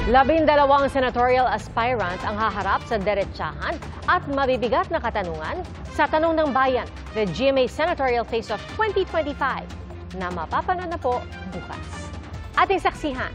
12 senatorial aspirants ang haharap sa diretsahan at mabibigat na katanungan sa Tanong ng Bayan, the GMA Senatorial Face-Off 2025 na mapapanood na po bukas. Ating saksihan.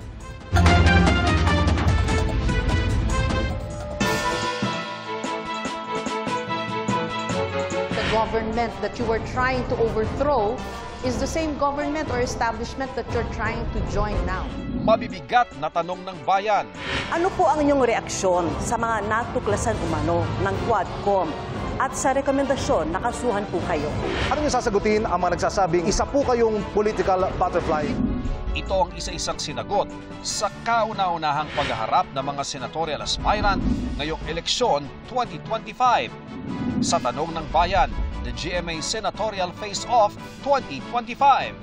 The government that you were trying to overthrow is the same government or establishment that you're trying to join now. Mabibigat na tanong ng bayan. Ano po ang inyong reaksyon sa mga natuklasan umano ng Quadcom at sa rekomendasyon na kasuhan po kayo? Ano yung sasagutin ang mga nagsasabing isa po kayong political butterfly? Ito ang isa-isang sinagot sa kauna-unahang paghaharap ng mga senatorial aspirant ngayong eleksyon 2025. Sa Tanong ng Bayan, the GMA Senatorial Face-Off 2025.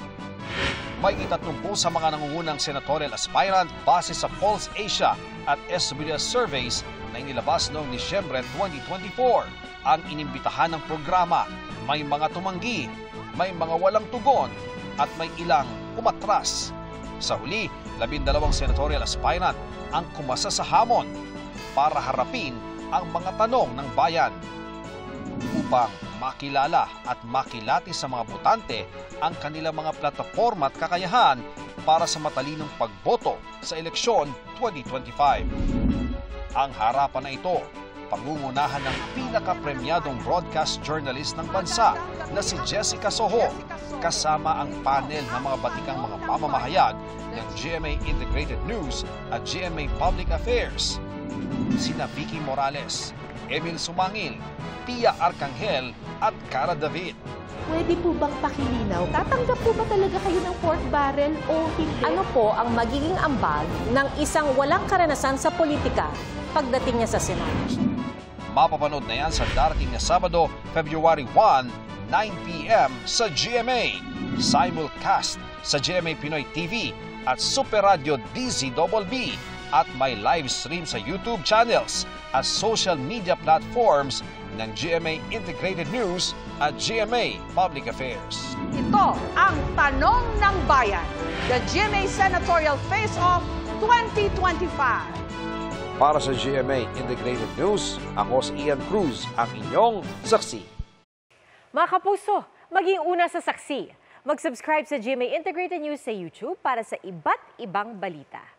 May 30 sa mga nangungunang senatorial aspirant base sa Pulse Asia at SWS surveys na inilabas noong Disyembre 2024. Ang inimbitahan ng programa, may mga tumanggi, may mga walang tugon, at may ilang umatras. Sa huli, 12 senatorial aspirant ang kumasa sa hamon para harapin ang mga tanong ng bayan. Upang makilala at makilati sa mga botante ang kanilang mga plataforma at kakayahan para sa matalinong pagboto sa eleksyon 2025. Ang harapan na ito, pangungunahan ng pinakapremyadong broadcast journalist ng bansa na si Jessica Soho, kasama ang panel ng mga batikang mga mamamahayag ng GMA Integrated News at GMA Public Affairs. Sina Vicky Morales, Emil Sumangil, Pia Arcangel at Cara David. Pwede po bang pakilinaw? Tatanggap po ba talaga kayo ng pork barrel o hindi? Ano po ang magiging ambag ng isang walang karanasan sa politika pagdating niya sa Senado? Mapapanood na yan sa darating na Sabado, February 1, 9 p.m. sa GMA. Simulcast sa GMA Pinoy TV at Super Radio DZBB at may live stream sa YouTube channels at social media platforms ng GMA Integrated News at GMA Public Affairs. Ito ang Tanong ng Bayan, the GMA Senatorial Face-Off 2025. Para sa GMA Integrated News, ako si Ian Cruz, ang inyong saksi. Mga kapuso, maging una sa saksi. Mag-subscribe sa GMA Integrated News sa YouTube para sa iba't ibang balita.